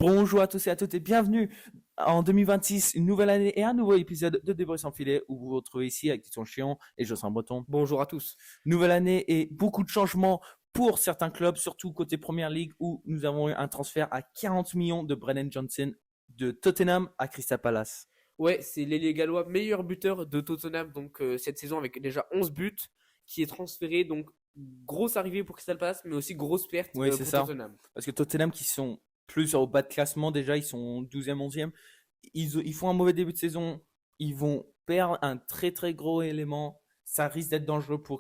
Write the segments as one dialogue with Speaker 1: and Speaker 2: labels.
Speaker 1: Bonjour à tous et à toutes et bienvenue en 2026, une nouvelle année et un nouveau épisode de Débris sans filet où vous vous retrouvez ici avec Titon Chion et Jocelyn Breton.
Speaker 2: Bonjour à tous.
Speaker 1: Nouvelle année et beaucoup de changements pour certains clubs, surtout côté Première Ligue où nous avons eu un transfert à 40 millions de Brennan Johnson de Tottenham à Crystal Palace.
Speaker 2: Ouais, c'est l'ailier gallois meilleur buteur de Tottenham donc cette saison avec déjà 11 buts qui est transféré donc grosse arrivée pour Crystal Palace mais aussi grosse perte
Speaker 1: Oui, c'est
Speaker 2: pour
Speaker 1: ça.
Speaker 2: Tottenham.
Speaker 1: Parce que Tottenham qui sont plus au bas de classement déjà, ils sont 12e, 11e. Ils font un mauvais début de saison, ils vont perdre un très très gros élément. Ça risque d'être dangereux pour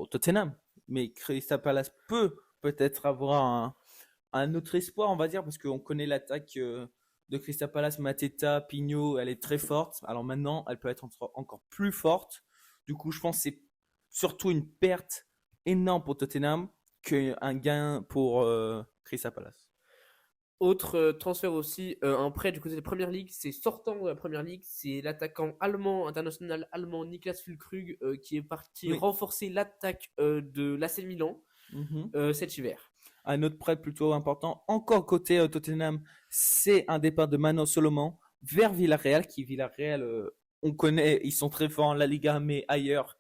Speaker 1: Tottenham. Mais Crystal Palace peut peut-être avoir un autre espoir, on va dire, parce qu'on connaît l'attaque de Crystal Palace, Mateta, Pignot, elle est très forte. Alors maintenant, elle peut être encore plus forte. Du coup, je pense que c'est surtout une perte énorme pour Tottenham qu'un gain pour Crystal Palace.
Speaker 2: Autre transfert aussi, un prêt du côté de la Première Ligue, c'est sortant de la Première Ligue, c'est l'attaquant allemand, international allemand Niklas Füllkrug qui est parti
Speaker 1: Oui.
Speaker 2: renforcer l'attaque de l'AC Milan cet hiver.
Speaker 1: Un autre prêt plutôt important, encore côté Tottenham, c'est un départ de Manon Solomon vers Villarreal, Villarreal, on connaît, ils sont très forts en La Liga, mais ailleurs,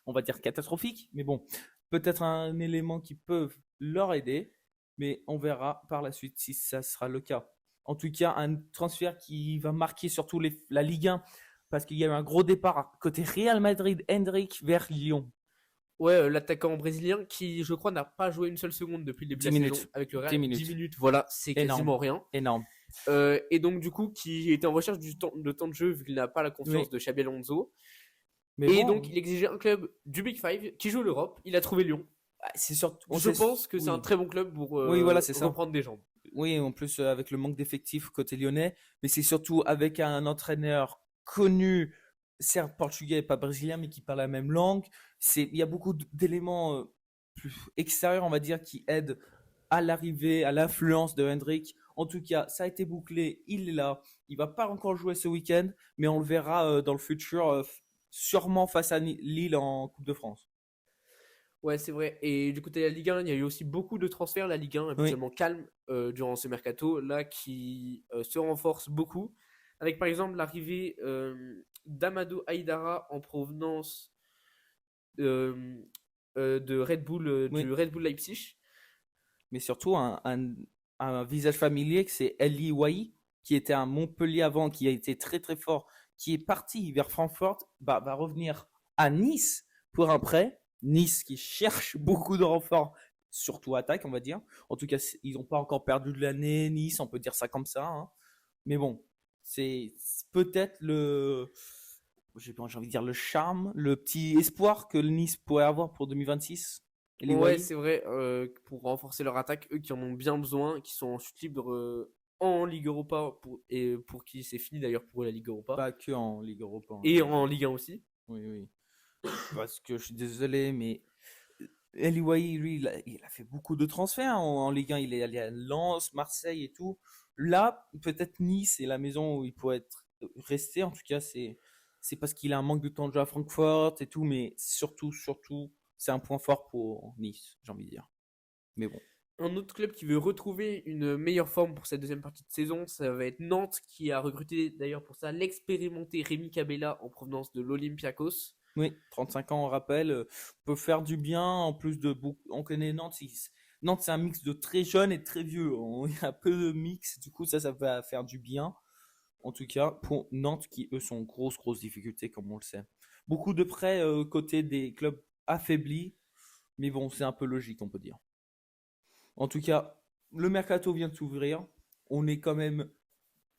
Speaker 1: on va dire catastrophique. Mais bon, peut-être un élément qui peut leur aider, mais on verra par la suite si ça sera le cas. En tout cas, un transfert qui va marquer surtout la Ligue 1, parce qu'il y a eu un gros départ côté Real Madrid, Hendrik vers Lyon.
Speaker 2: Ouais, l'attaquant brésilien qui, je crois, n'a pas joué une seule seconde depuis le début de
Speaker 1: 10
Speaker 2: la
Speaker 1: minutes.
Speaker 2: saison avec le
Speaker 1: 10
Speaker 2: Real.
Speaker 1: minutes.
Speaker 2: 10 minutes, voilà, c'est quasiment rien.
Speaker 1: Énorme.
Speaker 2: Et donc, du coup, qui était en recherche de temps de jeu vu qu'il n'a pas la confiance de Xabi Alonso.
Speaker 1: Mais
Speaker 2: Et
Speaker 1: bon,
Speaker 2: donc, il exigeait un club du Big Five qui joue l'Europe. Il a trouvé Lyon.
Speaker 1: c'est surtout.
Speaker 2: Je pense que c'est un très bon club pour
Speaker 1: voilà, c'est ça.
Speaker 2: reprendre des jambes.
Speaker 1: Oui, en plus avec le manque d'effectifs côté lyonnais, mais c'est surtout avec un entraîneur connu, certes portugais et pas brésilien, mais qui parle la même langue. Il y a beaucoup d'éléments plus extérieurs, on va dire, qui aident à l'arrivée, à l'influence de Hendrik. En tout cas, ça a été bouclé, il est là. Il va pas encore jouer ce week-end, mais on le verra dans le futur, sûrement face à Lille en Coupe de France.
Speaker 2: Ouais, c'est vrai. Et du côté de la Ligue 1, il y a eu aussi beaucoup de transferts. La Ligue 1 est habituellement calme durant ce mercato, là, qui se renforce beaucoup. Avec par exemple l'arrivée d'Amado Haidara en provenance euh, de Red Bull, du Red Bull Leipzig.
Speaker 1: Mais surtout un visage familier que c'est Eli Wahi, qui était à Montpellier avant, qui a été très très fort, qui est parti vers Francfort, va revenir à Nice pour un prêt. Nice qui cherche beaucoup de renforts, surtout attaque, on va dire. En tout cas, ils n'ont pas encore perdu de l'année, Nice, on peut dire ça comme ça. Hein. Mais bon, c'est peut-être j'ai envie de dire le charme, le petit espoir que Nice pourrait avoir pour 2026.
Speaker 2: Ouais, c'est vrai, pour renforcer leur attaque, eux qui en ont bien besoin, qui sont en chute libre en Ligue Europa, et pour qui c'est fini d'ailleurs pour eux, la Ligue Europa.
Speaker 1: Pas que en Ligue Europa.
Speaker 2: Et en Ligue 1 aussi.
Speaker 1: Oui. Parce que je suis désolé, mais Eli Wahi, lui, il a fait beaucoup de transferts en Ligue 1. Il est allé à Lens, Marseille et tout. Là, peut-être Nice est la maison où il pourrait être resté. En tout cas, c'est parce qu'il a un manque de temps de jeu à Francfort et tout, mais surtout, c'est un point fort pour Nice, j'ai envie de dire. Mais bon.
Speaker 2: Un autre club qui veut retrouver une meilleure forme pour cette deuxième partie de saison, ça va être Nantes, qui a recruté d'ailleurs pour ça l'expérimenté Rémi Cabella en provenance de l'Olympiakos.
Speaker 1: Oui, 35 ans, on rappelle, peut faire du bien. En plus on connaît Nantes. Nantes, c'est un mix de très jeune et de très vieux. Il y a peu de mix, du coup, ça va faire du bien. En tout cas, pour Nantes, qui eux sont en grosse difficulté, comme on le sait. Beaucoup de prêts côté des clubs affaiblis, mais bon, c'est un peu logique, on peut dire. En tout cas, le mercato vient de s'ouvrir. On est quand même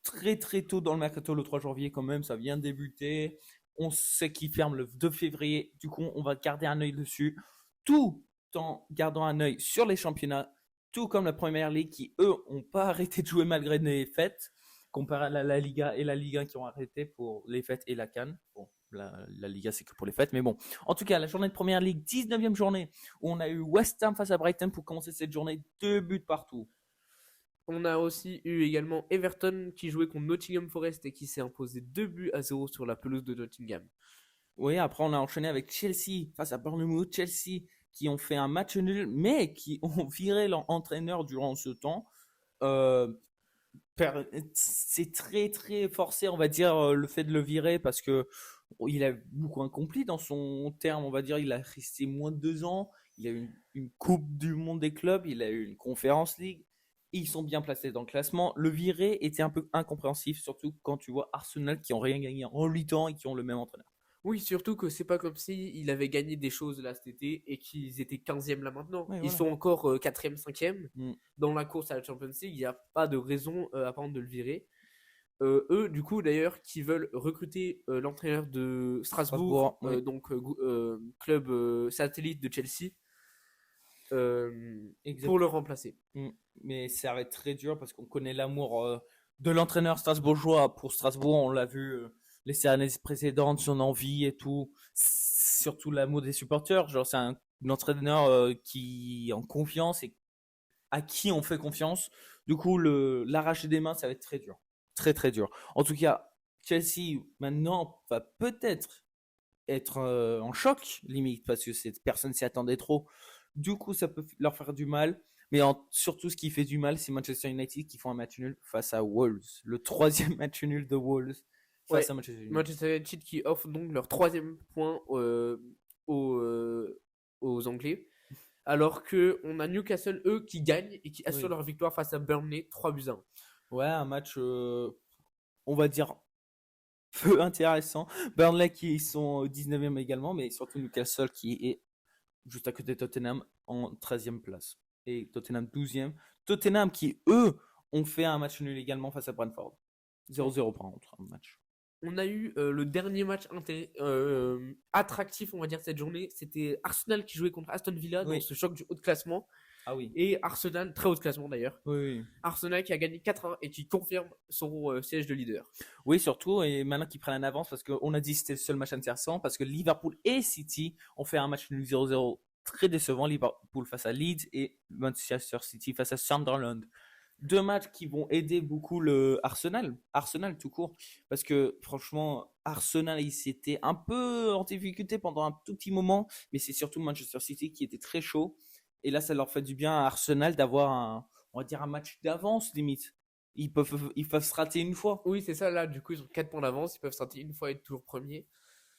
Speaker 1: très très tôt dans le mercato, le 3 janvier quand même, ça vient de débuter. On sait qu'il ferme le 2 février, du coup on va garder un œil dessus, tout en gardant un œil sur les championnats, tout comme la Première Ligue qui eux n'ont pas arrêté de jouer malgré les fêtes, comparé à la Liga et la Ligue 1 qui ont arrêté pour les fêtes et la CAN. Bon, la Liga c'est que pour les fêtes, mais bon. En tout cas, la journée de Première Ligue, 19e journée, où on a eu West Ham face à Brighton pour commencer cette journée, 2 buts partout.
Speaker 2: On a aussi eu également Everton qui jouait contre Nottingham Forest et qui s'est imposé 2-0 sur la pelouse de Nottingham.
Speaker 1: Oui, après on a enchaîné avec Chelsea face à Bournemouth. Chelsea qui ont fait un match nul, mais qui ont viré leur entraîneur durant ce temps. c'est très très forcé, on va dire, le fait de le virer parce que il a beaucoup accompli dans son terme, on va dire. Il a resté moins de 2 ans. Il a eu une Coupe du Monde des clubs. Il a eu une Conference League. Ils sont bien placés dans le classement. Le virer était un peu incompréhensif, surtout quand tu vois Arsenal qui ont rien gagné en 8 ans et qui ont le même entraîneur.
Speaker 2: Oui, surtout que c'est pas comme si il avait gagné des choses là cet été et qu'ils étaient 15e là maintenant.
Speaker 1: Ouais,
Speaker 2: Ils
Speaker 1: voilà.
Speaker 2: sont encore 4e, 5e.
Speaker 1: Mm.
Speaker 2: Dans la course à la Champions League, il n'y a pas de raison apparente de le virer. Eux, du coup, d'ailleurs, qui veulent recruter l'entraîneur de Strasbourg,
Speaker 1: Strasbourg, oui.
Speaker 2: donc club satellite de Chelsea,
Speaker 1: Exact.
Speaker 2: pour le remplacer.
Speaker 1: Mm. Mais ça va être très dur parce qu'on connaît l'amour de l'entraîneur strasbourgeois pour Strasbourg. On l'a vu les années précédentes, son envie et tout. Surtout l'amour des supporters. Genre, c'est un entraîneur qui est en confiance et à qui on fait confiance. Du coup, l'arracher des mains, ça va être très dur. Très, très dur. En tout cas, Chelsea, maintenant, va peut-être être en choc, limite, parce que cette personne s'y attendait trop. Du coup, ça peut leur faire du mal. Mais surtout, ce qui fait du mal, c'est Manchester United qui font un match nul face à Wolves. Le troisième match nul de Wolves face
Speaker 2: Ouais,
Speaker 1: à Manchester United.
Speaker 2: Manchester United qui offre donc leur 3e point aux, aux Anglais. Alors que on a Newcastle, eux, qui gagnent et qui assurent
Speaker 1: Oui.
Speaker 2: leur victoire face à Burnley 3-1.
Speaker 1: Ouais, un match, on va dire, peu intéressant. Burnley qui sont 19e également, mais surtout Newcastle qui est juste à côté de Tottenham en 13e place. Et Tottenham 12e. Tottenham qui, eux, ont fait un match nul également face à Brentford. 0-0 par contre, un match.
Speaker 2: On a eu le dernier match attractif, on va dire, cette journée. C'était Arsenal qui jouait contre Aston Villa dans
Speaker 1: Oui.
Speaker 2: ce choc du haut de classement.
Speaker 1: Ah oui.
Speaker 2: Et Arsenal, très haut de classement d'ailleurs.
Speaker 1: Oui, oui.
Speaker 2: Arsenal qui a gagné 4-1 et qui confirme son siège de leader.
Speaker 1: Oui, surtout, et maintenant qu'ils prennent en avance, parce qu'on a dit que c'était le seul match intéressant, parce que Liverpool et City ont fait un match nul 0-0 très décevant. Liverpool face à Leeds et Manchester City face à Sunderland. 2 matchs qui vont aider beaucoup le Arsenal tout court, parce que franchement, Arsenal, il s'était un peu en difficulté pendant un tout petit moment, mais c'est surtout Manchester City qui était très chaud. Et là, ça leur fait du bien à Arsenal d'avoir on va dire un match d'avance limite. Ils peuvent se rater une fois.
Speaker 2: Oui, c'est ça, là, du coup, ils ont 4 points d'avance. Ils peuvent sortir une fois et être toujours premier.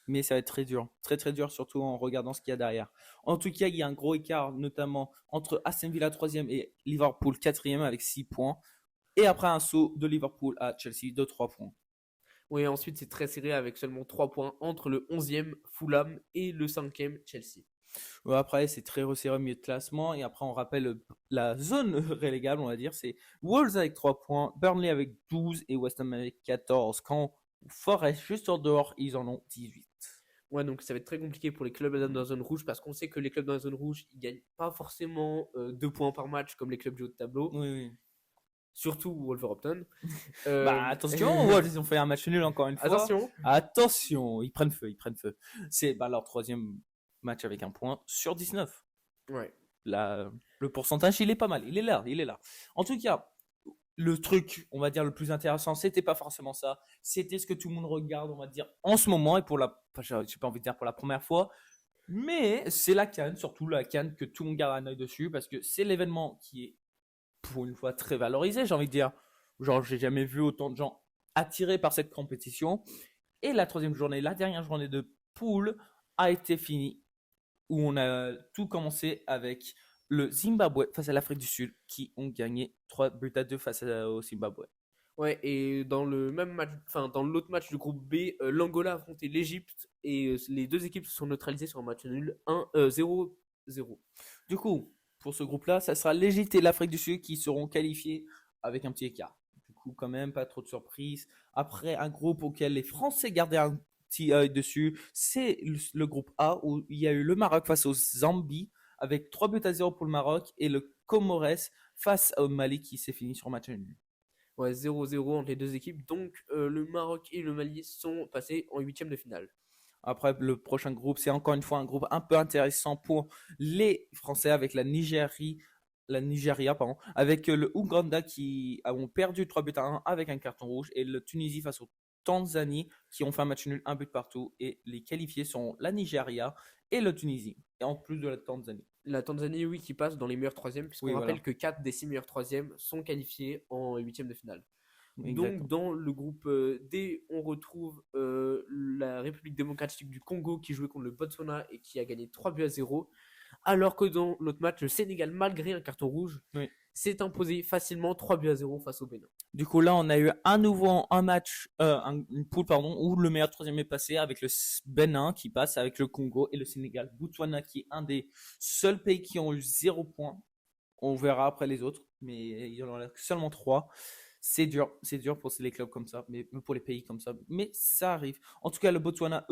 Speaker 1: Mais ça va être très dur. Très très dur, surtout en regardant ce qu'il y a derrière. En tout cas, il y a un gros écart, notamment entre Aston Villa 3e et Liverpool 4e avec 6 points. Et après un saut de Liverpool à Chelsea de 3 points.
Speaker 2: Oui, ensuite, c'est très serré avec seulement 3 points entre le 11e Fulham et le 5e Chelsea.
Speaker 1: Après, c'est très resserré au milieu de classement. Et après, on rappelle la zone relégable, on va dire. C'est Wolves avec 3 points, Burnley avec 12 et West Ham avec 14. Quand Forest, juste en dehors, ils en ont 18.
Speaker 2: Ouais, donc ça va être très compliqué pour les clubs dans la zone rouge parce qu'on sait que les clubs dans la zone rouge, ils gagnent pas forcément 2 points par match comme les clubs du haut de tableau,
Speaker 1: Oui, oui.
Speaker 2: surtout Wolverhampton.
Speaker 1: Bah attention, Wolves, ils ont fait un match nul encore une fois.
Speaker 2: Attention.
Speaker 1: Attention, ils prennent feu, ils prennent feu. C'est leur troisième match avec un point sur 19.
Speaker 2: Ouais.
Speaker 1: Là, le pourcentage, il est pas mal. Il est là, il est là. En tout cas, le truc, on va dire, le plus intéressant, c'était pas forcément ça. C'était ce que tout le monde regarde, on va dire, en ce moment, et j'ai pas envie de dire pour la première fois, mais c'est la CAN, surtout la CAN, que tout le monde garde un œil dessus, parce que c'est l'événement qui est, pour une fois, très valorisé, j'ai envie de dire. Genre, j'ai jamais vu autant de gens attirés par cette compétition. Et la troisième journée, la dernière journée de poule, a été finie, où on a tout commencé avec le Zimbabwe face à l'Afrique du Sud, qui ont gagné 3-2 face au Zimbabwe.
Speaker 2: Ouais, et dans le même match, enfin dans l'autre match du groupe B, l'Angola a affronté l'Égypte et les deux équipes se sont neutralisées sur un match nul 0-0.
Speaker 1: Du coup, pour ce groupe-là, ça sera l'Égypte et l'Afrique du Sud qui seront qualifiés avec un petit écart. Du coup, quand même, pas trop de surprises. Après, un groupe auquel les Français gardaient un petit œil dessus, c'est le groupe A où il y a eu le Maroc face au Zambie avec 3-0 pour le Maroc et le Comores face au Mali qui s'est fini sur match nul.
Speaker 2: Ouais, 0-0 entre les deux équipes. Donc le Maroc et le Mali sont passés en huitième de finale.
Speaker 1: Après, le prochain groupe, c'est encore une fois un groupe un peu intéressant pour les Français avec la Nigeria, pardon, avec le Ouganda qui ont perdu 3-1 avec un carton rouge et le Tunisie face au Tanzanie qui ont fait un match nul, un but partout. Et les qualifiés sont la Nigeria et le Tunisie, et en plus de la Tanzanie.
Speaker 2: La Tanzanie, oui, qui passe dans les meilleurs troisièmes, puisqu'on
Speaker 1: Oui,
Speaker 2: rappelle
Speaker 1: voilà.
Speaker 2: que 4 des 6 meilleurs troisièmes sont qualifiés en huitième de finale. Donc,
Speaker 1: exactement.
Speaker 2: dans le groupe D, on retrouve la République démocratique du Congo qui jouait contre le Botswana et qui a gagné 3-0. Alors que dans l'autre match, le Sénégal, malgré un carton rouge,
Speaker 1: Oui.
Speaker 2: s'est imposé facilement 3-0 face au Bénin.
Speaker 1: Du coup, là, on a eu à nouveau un match, une poule, pardon, où le meilleur troisième est passé avec le Bénin qui passe avec le Congo et le Sénégal. Botswana qui est un des seuls pays qui ont eu 0 points. On verra après les autres, mais il y en a seulement 3. C'est dur pour les clubs comme ça, mais pour les pays comme ça. Mais ça arrive. En tout cas, le Botswana,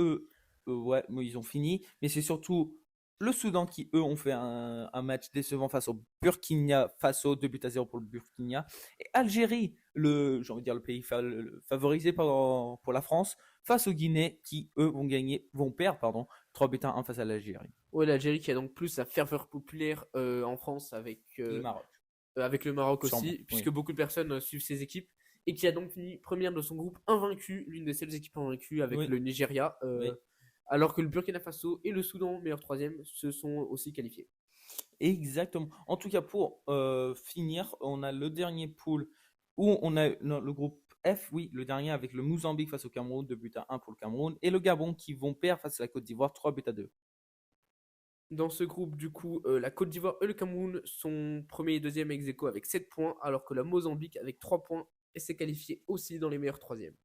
Speaker 1: ouais, ils ont fini. Mais c'est surtout le Soudan qui, eux, ont fait un match décevant face au Burkina Faso, 2-0 pour le Burkina. Et Algérie, j'ai envie de dire le pays favorisé pour la France, face au Guinée, qui, eux, vont perdre, 3-1 face à l'Algérie.
Speaker 2: Ouais, l'Algérie qui a donc plus la ferveur populaire en France
Speaker 1: Le Maroc.
Speaker 2: Avec le Maroc
Speaker 1: Sûrement,
Speaker 2: aussi, puisque
Speaker 1: oui.
Speaker 2: beaucoup de personnes suivent ces équipes, et qui a donc fini première de son groupe invaincue, l'une des seules équipes invaincues avec
Speaker 1: Oui.
Speaker 2: le Nigeria,
Speaker 1: Oui.
Speaker 2: alors que le Burkina Faso et le Soudan, meilleur troisième, se sont aussi qualifiés.
Speaker 1: Exactement. En tout cas, pour finir, on a le dernier pool où on a le groupe F, oui, le dernier avec le Mozambique face au Cameroun, 2-1 pour le Cameroun, et le Gabon qui vont perdre face à la Côte d'Ivoire, 3-2.
Speaker 2: Dans ce groupe, du coup, la Côte d'Ivoire et le Cameroun sont premier et deuxième ex aequo avec 7 points, alors que la Mozambique avec 3 points et s'est qualifiée aussi dans les meilleurs troisièmes.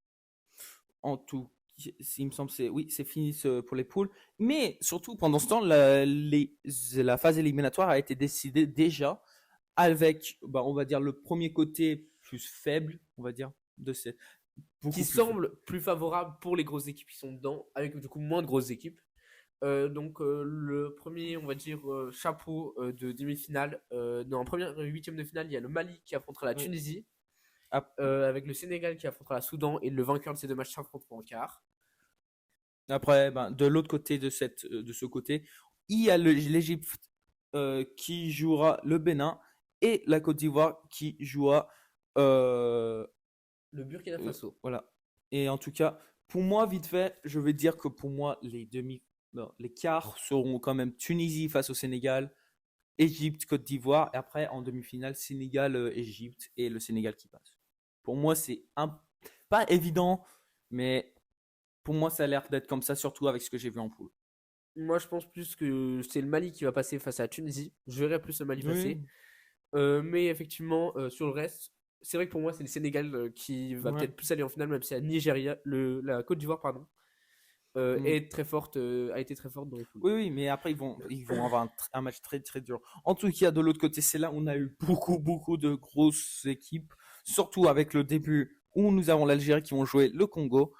Speaker 1: En tout, il me semble, c'est fini pour les poules. Mais surtout, pendant ce temps, la phase éliminatoire a été décidée déjà avec, on va dire, le premier côté plus faible, on va dire, de ces.
Speaker 2: Qui semble plus favorable pour les grosses équipes qui sont dedans, avec du coup moins de grosses équipes. Donc le premier, on va dire, chapeau de demi-finale. Dans la première huitième de finale, il y a le Mali qui affrontera la Tunisie, avec le Sénégal qui affrontera la Soudan, et le vainqueur de ces deux matchs s'affrontera en quart.
Speaker 1: Après, de l'autre côté de ce côté, il y a l'Égypte qui jouera le Bénin et la Côte d'Ivoire qui jouera
Speaker 2: le Burkina Faso.
Speaker 1: Voilà. Et en tout cas, pour moi, vite fait, je vais dire que pour moi, les quarts seront quand même Tunisie face au Sénégal, Égypte, Côte d'Ivoire, et après en demi-finale, Sénégal, Égypte et le Sénégal qui passe. Pour moi, c'est pas évident, mais pour moi, ça a l'air d'être comme ça, surtout avec ce que j'ai vu en poule.
Speaker 2: Moi, je pense plus que c'est le Mali qui va passer face à la Tunisie. Je verrais plus le Mali passer. Mais effectivement, sur le reste, c'est vrai que pour moi, c'est le Sénégal qui va peut-être plus aller en finale, même si la Côte d'Ivoire, pardon, est très forte, a été très forte dans les poules.
Speaker 1: Oui, mais après, ils vont avoir un match très, très dur. En tout cas, de l'autre côté, c'est là où on a eu beaucoup, beaucoup de grosses équipes, surtout avec le début où nous avons l'Algérie qui vont jouer le Congo.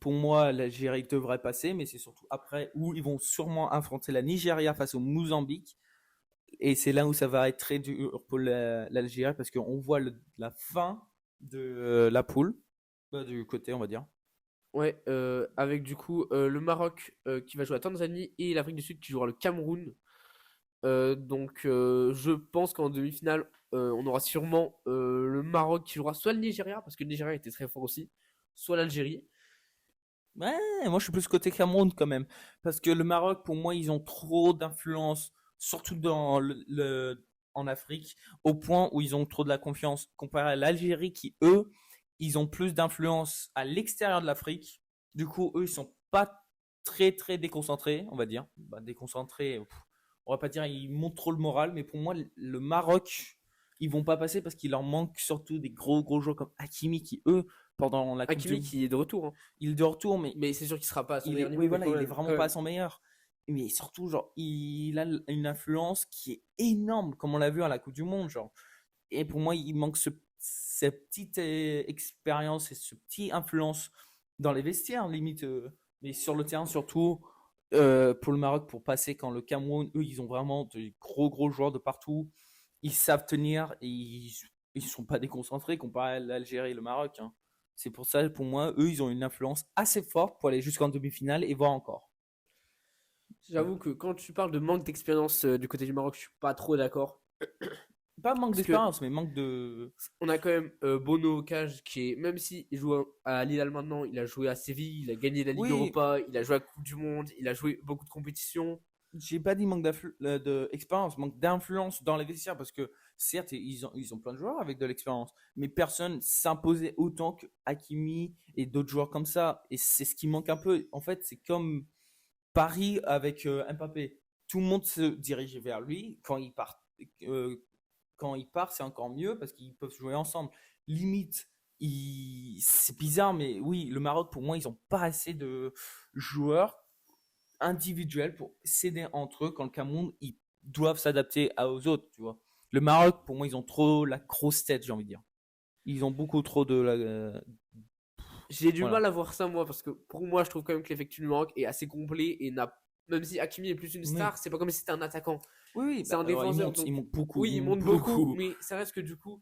Speaker 1: Pour moi, l'Algérie devrait passer, mais c'est surtout après où ils vont sûrement affronter la Nigeria face au Mozambique. Et c'est là où ça va être très dur pour l'Algérie parce qu'on voit la fin de la poule, du côté, on va dire.
Speaker 2: Ouais, avec du coup le Maroc qui va jouer la Tanzanie et l'Afrique du Sud qui jouera le Cameroun. Donc je pense qu'en demi-finale, on aura sûrement le Maroc qui jouera soit le Nigeria, parce que le Nigeria était très fort aussi, soit l'Algérie.
Speaker 1: Ouais, moi je suis plus côté Cameroun quand même. Parce que le Maroc, pour moi, ils ont trop d'influence, surtout en Afrique, au point où ils ont trop de la confiance. Comparé à l'Algérie qui, eux, ils ont plus d'influence à l'extérieur de l'Afrique. Du coup, eux, ils sont pas très, très déconcentrés, on va dire. Déconcentrés, on va pas dire ils montrent trop le moral, mais pour moi, le Maroc, ils vont pas passer parce qu'il leur manque surtout des gros, gros joueurs comme Hakimi qui, eux, pendant la Coupe
Speaker 2: Hakimi qui est de retour. Hein.
Speaker 1: Il est de retour,
Speaker 2: mais c'est sûr qu'il sera pas à son
Speaker 1: meilleur
Speaker 2: niveau.
Speaker 1: Oui, voilà, il est vraiment pas à son meilleur. Mais surtout, genre, il a une influence qui est énorme, comme on l'a vu à la Coupe du Monde, genre. Et pour moi, il manque cette petite expérience et ce petit influence dans les vestiaires, limite, mais sur le terrain surtout. Pour le Maroc, pour passer quand le Cameroun, eux, ils ont vraiment de gros, gros joueurs de partout. Ils savent tenir et ils sont pas déconcentrés comparé à l'Algérie et le Maroc. Hein. C'est pour ça, pour moi, eux, ils ont une influence assez forte pour aller jusqu'en demi-finale et voir encore.
Speaker 2: J'avoue que quand tu parles de manque d'expérience du côté du Maroc, je suis pas trop d'accord.
Speaker 1: Pas manque d'expérience, mais manque de.
Speaker 2: On a quand même Bono Cage qui est, même s'il joue à Lille maintenant, il a joué à Séville, il a gagné la Ligue Europa, il a joué à la Coupe du Monde, il a joué beaucoup de compétitions.
Speaker 1: j'ai pas dit manque d'expérience, manque d'influence dans les vestiaires parce que certes ils ont plein de joueurs avec de l'expérience, mais personne s'imposait autant que Hakimi et d'autres joueurs comme ça. Et c'est ce qui manque un peu. En fait, c'est comme Paris avec Mbappé. Tout le monde se dirigeait vers lui. Euh, quand il part, c'est encore mieux parce qu'ils peuvent jouer ensemble. Limite, c'est bizarre, mais oui, le Maroc, pour moi, ils n'ont pas assez de joueurs individuels pour s'aider entre eux quand le Cameroun, ils doivent s'adapter aux autres, tu vois. Le Maroc, pour moi, ils ont trop la grosse tête, j'ai envie de dire. Ils ont beaucoup trop de la.
Speaker 2: J'ai du
Speaker 1: Voilà.
Speaker 2: mal à voir ça, moi, parce que pour moi, je trouve quand même que l'effectif du Maroc est assez complet et n'a. Même si Hakimi est plus une
Speaker 1: Oui,
Speaker 2: star, c'est pas comme si c'était un attaquant.
Speaker 1: oui,
Speaker 2: C'est
Speaker 1: bah,
Speaker 2: un
Speaker 1: alors,
Speaker 2: défenseur. Donc,
Speaker 1: ils montent beaucoup.
Speaker 2: oui,
Speaker 1: Ils
Speaker 2: il
Speaker 1: montent
Speaker 2: monte beaucoup,
Speaker 1: beaucoup.
Speaker 2: mais ça reste que du coup,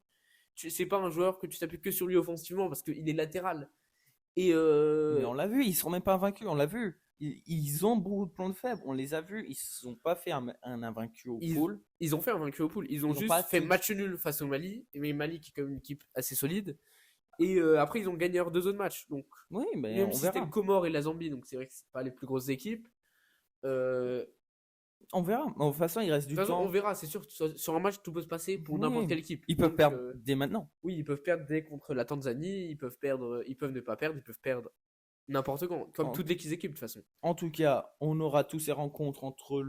Speaker 2: c'est pas un joueur que tu t'appuies que sur lui offensivement parce qu'il est latéral. Et
Speaker 1: Mais on l'a vu, ils sont même pas invaincus, on l'a vu. Ils ont beaucoup de plans de faible, on les a vus. Ils ne sont pas fait un invaincu au
Speaker 2: ils,
Speaker 1: pool.
Speaker 2: ils ont fait un vaincu au pool. Ils ont
Speaker 1: Ils n'ont
Speaker 2: juste
Speaker 1: pas
Speaker 2: fait
Speaker 1: tout.
Speaker 2: match nul face au Mali. Mais Mali qui est quand même une équipe assez solide. Et après, ils ont gagné leurs 2 autres matchs. Donc,
Speaker 1: Oui, mais
Speaker 2: même
Speaker 1: on
Speaker 2: si c'était le
Speaker 1: verra.
Speaker 2: Comore et la Zambie, donc c'est vrai que c'est pas les plus grosses équipes. Euh,
Speaker 1: On verra. De toute façon, il reste
Speaker 2: De
Speaker 1: du
Speaker 2: toute façon, on
Speaker 1: temps.
Speaker 2: verra, c'est sûr, sur un match, tout peut se passer pour n'importe
Speaker 1: Oui,
Speaker 2: quelle équipe.
Speaker 1: ils peuvent
Speaker 2: Donc,
Speaker 1: perdre dès maintenant.
Speaker 2: oui, ils peuvent perdre dès contre la Tanzanie, ils peuvent perdre, ils peuvent ne pas perdre, ils peuvent perdre n'importe quand, comme
Speaker 1: En,
Speaker 2: toutes les équipes de toute façon.
Speaker 1: en tout cas, on aura tous ces rencontres entre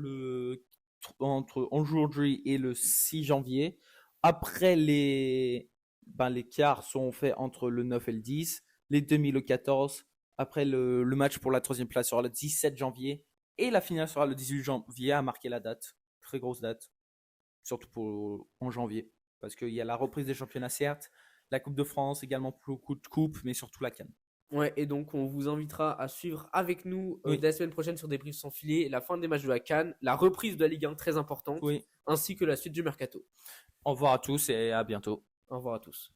Speaker 1: aujourd'hui et le 6 janvier. Après, les quarts sont faits entre le 9 et le 10, les demi le 14. Après, le match pour la troisième place sera le 17 janvier. Et la finale sera le 18 janvier, à marquer la date. Très grosse date, surtout en janvier. Parce qu'il y a la reprise des championnats, certes, la Coupe de France, également beaucoup de coupes, mais surtout la CAN.
Speaker 2: Ouais, et donc on vous invitera à suivre avec nous
Speaker 1: Oui,
Speaker 2: dès la semaine prochaine sur des briefs sans filet, la fin des matchs de la CAN, la reprise de la Ligue 1 très importante,
Speaker 1: oui.
Speaker 2: ainsi que la suite du mercato.
Speaker 1: Au revoir à tous et à bientôt.
Speaker 2: Au revoir à tous.